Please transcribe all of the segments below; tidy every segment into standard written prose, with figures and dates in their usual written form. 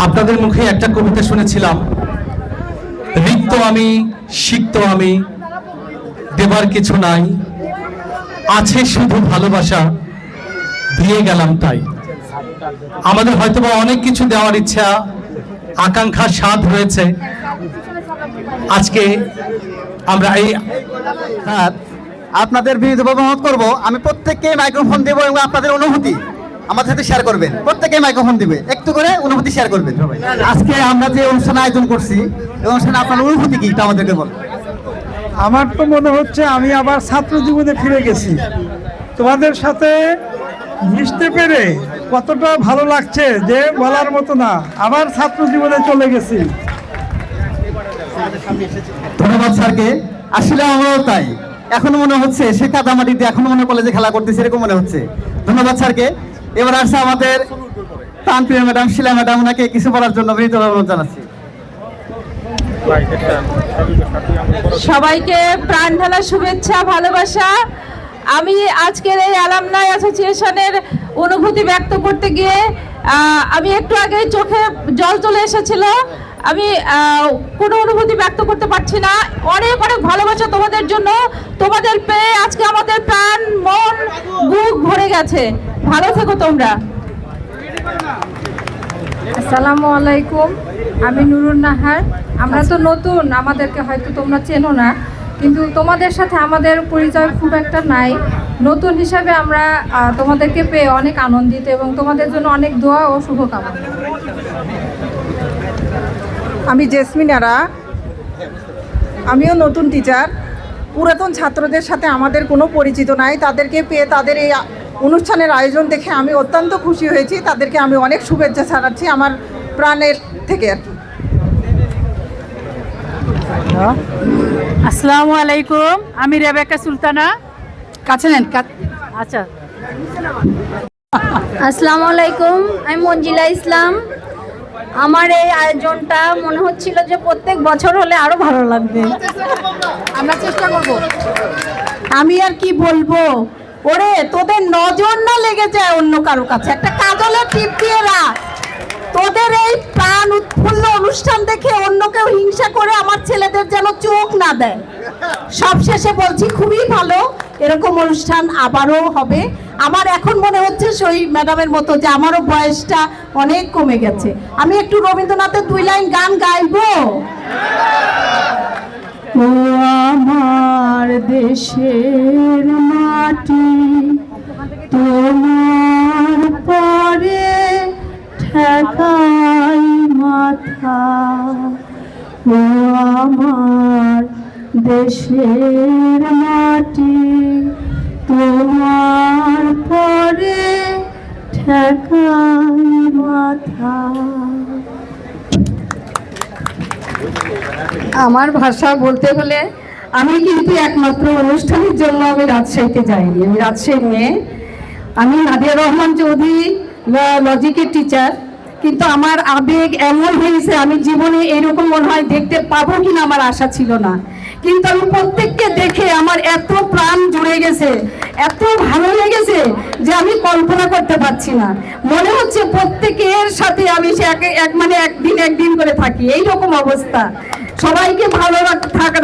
আপনাদের মুখে একটা কবিতা শুনেছিলাম, রিক্ত আমি সিক্ত আমি, দেবার কিছু নাই, আছে শুধু ভালোবাসা, দিয়ে গেলাম তাই। আমাদের হয়তোবা অনেক কিছু দেওয়ার ইচ্ছা, আকাঙ্ক্ষা, স্বাদ রয়েছে। আজকে আমরা এই আপনাদের বিরুদ্ধে মতামত করবো। আমি প্রত্যেককে মাইক্রোফোন দেবো এবং আপনাদের অনুভূতি আমাদের সাথে শেয়ার করবেন। প্রত্যেকে মাইক্রোফোন দিবে, একটু করে অনুভূতি শেয়ার করবেন সবাই। আজকে আমরা যে অনুষ্ঠান আয়োজন করছি, এই অনুষ্ঠানে আপনার অনুভূতি কি এটা আমাদেরকে বলুন। আমার তো মনে হচ্ছে আমি আবার ছাত্র জীবনে ফিরে গেছি। তোমাদের সাথে মিশতে পেরে কতটা ভালো লাগছে যে বলার মতো না। আবার ছাত্র জীবনে চলে গেছি। ধন্যবাদ স্যারকে। আসলে আমরাও তাই, এখনো মনে হচ্ছে সে কাদামাটিতে এখনো মনে কলেজে খেলা করতেছে, এরকম মনে হচ্ছে। ধন্যবাদ স্যারকে। এবার আসছে আমাদের প্রাণপ্রিয় ম্যাডাম শিলা ম্যাডাম, ওনাকে কিছু বলার জন্য বিনীত অনুরোধ জানাচ্ছি। সবাইকে প্রাণ ঢালা শুভেচ্ছা, ভালোবাসা। আমি আজকের এই অ্যালামনাই অ্যাসোসিয়েশনের অনুভূতি ব্যক্ত করতে গিয়ে আমি একটু আগে চোখে জল চলে এসেছিল। আমি কোনো অনুভূতি ব্যক্ত করতে পারছি না। অনেক অনেক ভালোবাসা তোমাদের জন্য। তোমাদের পেয়ে আজকে আমাদের প্রাণ, মন, বুক ভরে গেছে। ভালো থেকো তোমরা। আসসালামু আলাইকুম, আমি নুরুন নাহার। আমরা তো নতুন, আমাদেরকে হয়তো তোমরা চেনো না, কিন্তু তোমাদের সাথে আমাদের পরিচয় খুব একটা নাই। নতুন হিসাবে আমরা তোমাদেরকে পেয়ে অনেক আনন্দিত এবং তোমাদের জন্য অনেক দোয়া ও শুভকামনা। আমি জেসমিন আরা, আমিও নতুন টিচার। পুরাতন ছাত্রদের সাথে আমাদের কোনো পরিচিত নাই, তাদেরকে পেয়ে তাদের এই অনুষ্ঠানের আয়োজন দেখে আমি অত্যন্ত খুশি হয়েছি। তাদেরকে আমি অনেক শুভেচ্ছা জানাচ্ছি আমার প্রাণের থেকে আর কি। আসসালামু আলাইকুম, আমি রেবেকা সুলতানা। কাছে নেন। আচ্ছা, আসসালামু আলাইকুম, আমি মঞ্জিলা ইসলাম। আমার এই আয়োজনটা মনে হচ্ছিল যে প্রত্যেক বছর হলে আরো ভালো লাগবে। আমরা চেষ্টা করব। আমি আর কি বলবো, ওরে তোদের নজর না লেগে যায় অন্য কারো কাছে। একটা কাজলের টিপ দিয়ে রাখ। তোদের এই প্রাণ উৎফুল্ল অনুষ্ঠান দেখে অন্য কেউ হিংসা করে আমার ছেলেদের যেন চোখ না দেয়। সবশেষে বলছি, খুবই ভালো, এরকম অনুষ্ঠান আবারও হবে। আমার এখন মনে হচ্ছে শহীদ ম্যাডামের মতো যে আমারও বয়সটা অনেক কমে গেছে। আমি একটু রবীন্দ্রনাথের 2 লাইন গান গাইবো। ও আমার দেশের মাটি, তোমার পরে ঠেকাই মাথা। ও আমার দেশের মাটি, তোমার পরে ঠেকাই মাথা। আমার ভাষা বলতে হলে আমি কিন্তু একমাত্র অনুষ্ঠানের জন্য আমি রাজশাহীতে যাইনি। আমি রাজশাহী মেয়ে। আমি নাদিয়া রহমান চৌধুরী লজিকের টিচার। কিন্তু আমার আবেগ এমন হয়েছে, আমি জীবনে এরকম মনে হয় দেখতে পাবো কিনা আমার আশা ছিল না। কিন্তু আমি প্রত্যেককে দেখে আমার এত প্রাণ জুড়ে গেছে, এত ভালো লেগেছে যে আমি কল্পনা করতে পারছি না। মনে হচ্ছে প্রত্যেকের সাথে আমি মানে একদিন করে থাকি, এইরকম অবস্থা। সবাইকে ভালো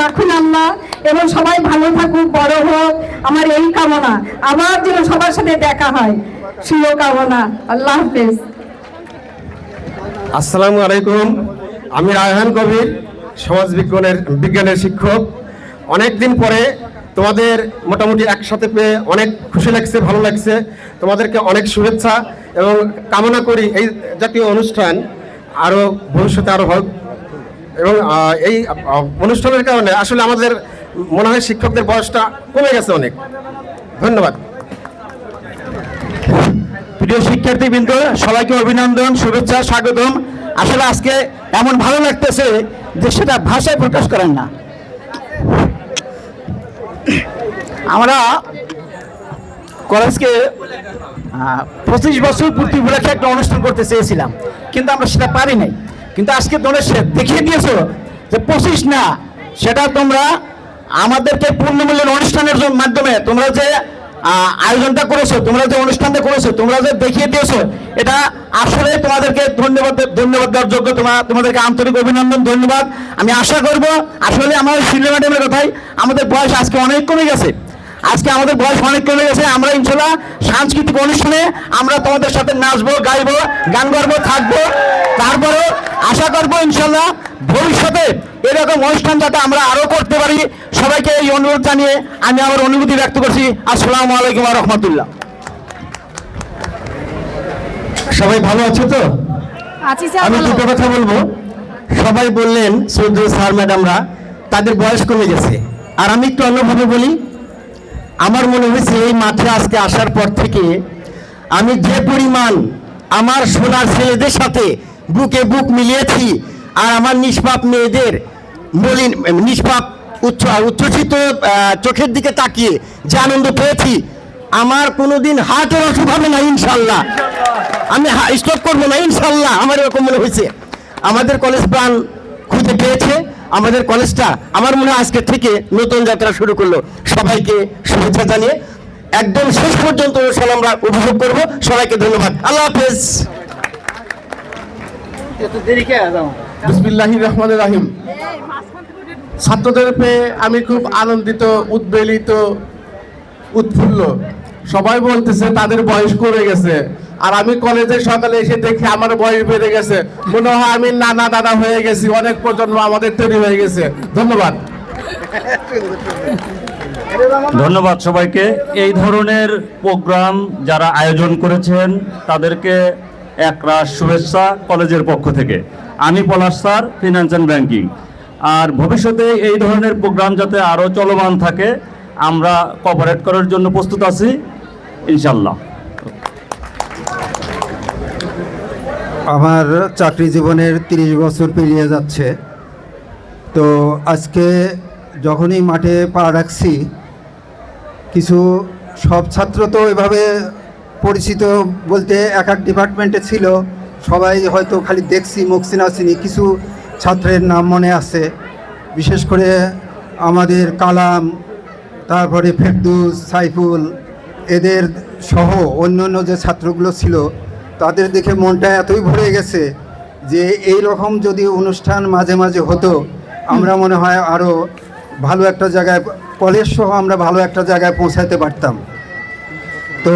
রাখুন আল্লাহ, এবং সবাই ভালো থাকুক, বড় হোক, আমার এই কামনা। আবার যেন সবার সাথে দেখা হয়, শুভ কামনা। আল্লাহ হাফেজ। আসসালামু আলাইকুম, আমি রায়হান কবির, সমাজ বিজ্ঞানের শিক্ষক। অনেক দিন পরে তোমাদের মোটামুটি একসাথে পেয়ে অনেক খুশি লাগছে, ভালো লাগছে। তোমাদেরকে অনেক শুভেচ্ছা এবং কামনা করি এই জাতীয় অনুষ্ঠান আরও ভবিষ্যতে আরও হোক। এবং এই অনুষ্ঠানের কারণে আসলে আমাদের মনে হয় শিক্ষকদের বয়সটা কমে গেছে অনেক। ধন্যবাদ। প্রিয় শিক্ষার্থীবৃন্দ, সবাইকে অভিনন্দন, শুভেচ্ছা, স্বাগতম। আসলে আজকে এমন ভালো লাগতেছে যে সেটা ভাষায় প্রকাশ করেন না। আমরা কলেজকে 25 বছর পূর্তি উপলক্ষে একটা অনুষ্ঠান করতে চেয়েছিলাম, কিন্তু আমরা সেটা পারি নাই। কিন্তু আজকে তোমরা দেখিয়ে দিয়েছো যে 25 না, সেটা তোমরা আমাদেরকে পূর্ণমূল্যের অনুষ্ঠানের মাধ্যমে তোমরা যে আয়োজনটা করেছো, তোমরা যে অনুষ্ঠানটা করেছো, তোমরা যে দেখিয়ে দিয়েছো, এটা আসলে তোমাদেরকে ধন্যবাদ দেওয়ার যোগ্য। তোমাদেরকে আন্তরিক অভিনন্দন, ধন্যবাদ। আমি আশা করব আসলে আমার শিল্পী ম্যাডামের কথাই, আমাদের বয়স আজকে অনেক কমে গেছে, আমরা ইনশাল্লাহ সাংস্কৃতিক অনুষ্ঠানে আমরা তোমাদের সাথে নাচবো, গাইবো, গান গাইবো, থাকবো। তারপরে আশা করবো ইনশাল্লাহ ভবিষ্যতে এরকম অনুষ্ঠান যাতে আমরা আরো করতে পারি। সবাইকে এই অনুরোধ জানিয়ে আমি আমার অনুভূতি ব্যক্ত করছি। আসসালামু আলাইকুম ওয়া রাহমাতুল্লাহ। সবাই ভালো আছো তো? আমি দুটো কথা বলবো। সবাই বললেন শ্রদ্ধেয় স্যার ম্যাডামরা তাদের বয়স কমে গেছে, আর আমি একটু অন্যভাবে বলি। আমার মনে হয়েছে এই মাঠে আজকে আসার পর থেকে আমি যে পরিমাণ আমার সোনার ছেলেদের সাথে বুকে বুক মিলিয়েছি, আর আমার নিষ্পাপ মেয়েদের নিষ্পাপ উচ্ছ্বসিত চোখের দিকে তাকিয়ে যে আনন্দ পেয়েছি, আমার কোনোদিন হার্টের অসুখ হবে না ইনশাল্লাহ, আমি স্টপ করবো না ইনশাল্লাহ। আমার এরকম মনে হয়েছে আমাদের কলেজ প্রাণ খুঁজে পেয়েছে, আমাদের কলেজটা আমার মনে হয় আজকে থেকে নতুন যাত্রা শুরু করলো। সবাইকে শুভেচ্ছা জানিয়ে একদম শেষ পর্যন্ত অনুষ্ঠান আমরা উপভোগ করব। সবাইকে ধন্যবাদ, আল্লাহ হাফেজ। বিসমিল্লাহির রহমানির রহিম। ছাত্রদের পেয়ে আমি খুব আনন্দিত, উদ্বেলিত, উৎফুল্ল। সবাই বলতেছে তাদের বয়স কমে গেছে, আর আমি কলেজে সকালে এসে দেখি আমার বয়স বেড়ে গেছে। মনে হয় আমি নানা দাদা হয়ে গেছি, অনেক প্রজন্ম আমাদের তৈরি হয়ে গেছে। ধন্যবাদ। ধন্যবাদ সবাইকে। এই ধরনের প্রোগ্রাম যারা আয়োজন করেছেন তাদেরকে একরাশ শুভেচ্ছা কলেজের পক্ষ থেকে। আমি পলাশ স্যার, ফিনান্স অ্যান্ড ব্যাংকিং। আর ভবিষ্যতে এই ধরনের প্রোগ্রাম যাতে আরও চলমান থাকে আমরা কোঅপারেট করার জন্য প্রস্তুত আছি ইনশাল্লাহ। আমার চাকরি জীবনের 30 বছর পেরিয়ে যাচ্ছে, তো আজকে যখনই মাঠে পা রাখছি, কিছু সব ছাত্র তো এভাবে পরিচিত বলতে এক এক ডিপার্টমেন্টে ছিল, সবাই হয়তো খালি দেখছি মুখ চিনা চিনি। কিছু ছাত্রের নাম মনে আছে, বিশেষ করে আমাদের কালাম, তারপরে ফেরদৌস, সাইফুল, এদের সহ অন্য যে ছাত্রগুলো ছিল তাদের দেখে মনটা এতই ভরে গেছে যে এই রকম যদি অনুষ্ঠান মাঝে মাঝে হতো, আমরা মনে হয় আরও ভালো একটা জায়গায়, কলেজ সহ আমরা ভালো একটা জায়গায় পৌঁছাতে পারতাম। তো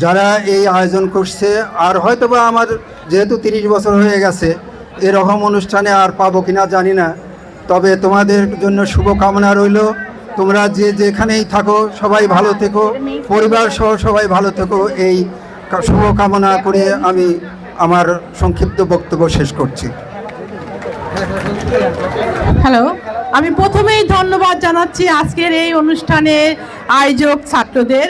যারা এই আয়োজন করছে, আর হয়তো বা আমার যেহেতু 30 বছর হয়ে গেছে, এরকম অনুষ্ঠানে আর পাবো কিনা জানি না, তবে তোমাদের জন্য শুভকামনা রইল। তোমরা যে যেখানেই থাকো সবাই ভালো থেকো, পরিবার সহ সবাই ভালো থেকো, এই শুভকামনা করে আমি আমার সংক্ষিপ্ত বক্তব্য শেষ করছি। হ্যালো, আমি প্রথমেই ধন্যবাদ জানাচ্ছি আজকের এই অনুষ্ঠানের আয়োজক ছাত্রদের।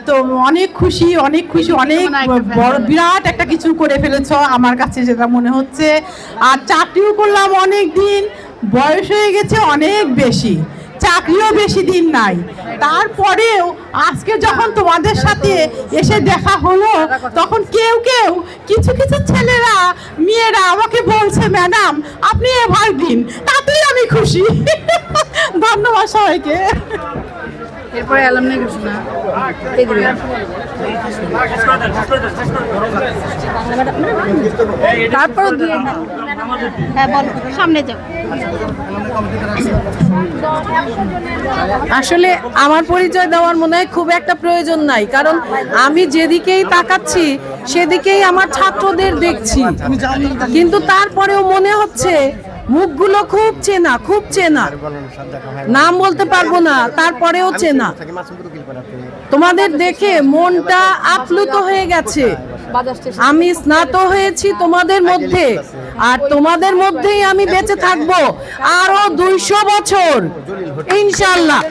তো অনেক খুশি অনেক বড় বিরাট একটা কিছু করে ফেলেছ আমার কাছে যেটা মনে হচ্ছে। আর চাকরিও করলাম অনেক দিন, বয়স হয়ে গেছে অনেক বেশি, চাকরিও বেশি দিন নাই। তারপরেও আজকে যখন তোমাদের সাথে এসে দেখা হলো, তখন কেউ কিছু ছেলেরা মেয়েরা আমাকে বলছে, ম্যাডাম আপনি এভারগ্রিন, তাতেই আমি খুশি। ধন্যবাদ সবাইকে। এরপরে অ্যালামনাই ঘোষণা তারপর হ্যাঁ বল, সামনে যাও। আসলে আমার পরিচয় দেওয়ার মনে হয় খুব একটা প্রয়োজন নাই, কারণ আমি যেদিকেই তাকাচ্ছি সেদিকেই আমার ছাত্রদের দেখছি, কিন্তু তারপরেও মনে হচ্ছে মুখগুলো খুব চেনা, নাম বলতে পারবো না, তারপরেও চেনা। তোমাদের দেখে মনটা আপ্লুত হয়ে গেছে। আমি স্নাত হয়েছি তোমাদের মধ্যে, আর তোমাদের মধ্যেই আমি বেঁচে থাকবো আরো 200 বছর ইনশাল্লাহ।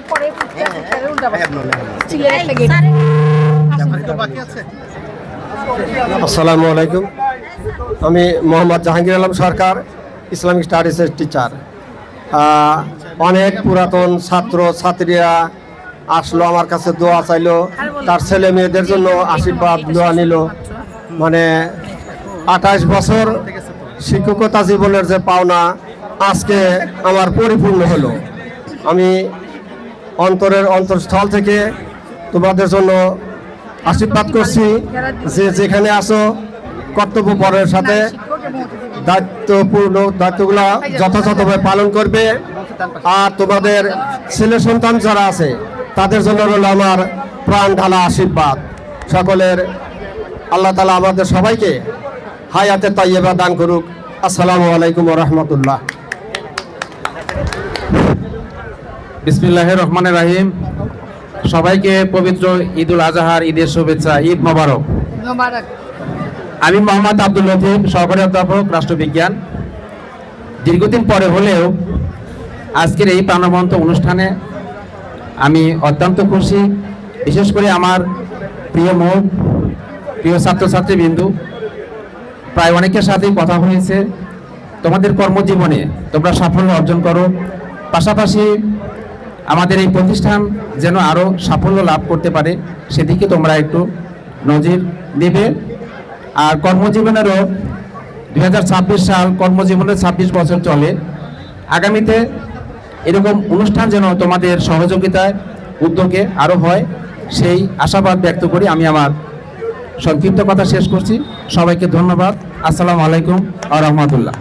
আসসালামু আলাইকুম। আমি মোহাম্মদ জাহাঙ্গীর আলম সরকার, ইসলামিক স্টাডিজের টিচার। অনেক পুরাতন ছাত্র ছাত্রীরা আসলো, আমার কাছে দোয়া চাইলো, তার ছেলে মেয়েদের জন্য আশীর্বাদ দোয়া নিল। মানে 28 বছর শিক্ষকতা জীবনের যে পাওনা আজকে আমার পরিপূর্ণ হলো। আমি অন্তরস্থল থেকে তোমাদের জন্য আশীর্বাদ করছি যে যেখানে আসো কর্তব্য পরের সাথে দায়িত্বগুলো যথাযথভাবে পালন করবে। আর তোমাদের ছেলে সন্তান যারা আছে তাদের জন্য রইল আমার প্রাণ ঢালা আশীর্বাদ। সকলের আল্লাহ তাআলা আমাদের সবাইকে হায়াতে তাইয়্যিবা দান করুক। আসসালামু আলাইকুম ওয়া রাহমাতুল্লাহ। বিসমিল্লাহির রহমানির রহিম। সবাইকে পবিত্র ঈদুল আজহার ঈদের শুভেচ্ছা, ঈদ মোবারক। আমি মোহাম্মদ আব্দুল লতিফ, সহকারী অধ্যাপক রাষ্ট্রবিজ্ঞান। দীর্ঘদিন পরে হলেও আজকের এই প্রাণবন্ত অনুষ্ঠানে আমি অত্যন্ত খুশি। বিশেষ করে আমার প্রিয় মুখ, প্রিয় ছাত্রছাত্রীবৃন্দু, প্রায় অনেকের সাথেই কথা হয়েছে। তোমাদের কর্মজীবনে তোমরা সাফল্য অর্জন করো, পাশাপাশি আমাদের এই প্রতিষ্ঠান যেন আরও সাফল্য লাভ করতে পারে সেদিকে তোমরা একটু নজির দেবে। আর কর্মজীবনেরও 2026 সাল, কর্মজীবনের 26 বছর চলে। আগামীতে এরকম অনুষ্ঠান যেন তোমাদের সহযোগিতায় উদ্যোগে আরও হয়, সেই আশাবাদ ব্যক্ত করি আমি আমার সংক্ষিপ্ত কথা শেষ করছি। সবাইকে ধন্যবাদ। আসসালামু আলাইকুম ওয়া রাহমাতুল্লাহ।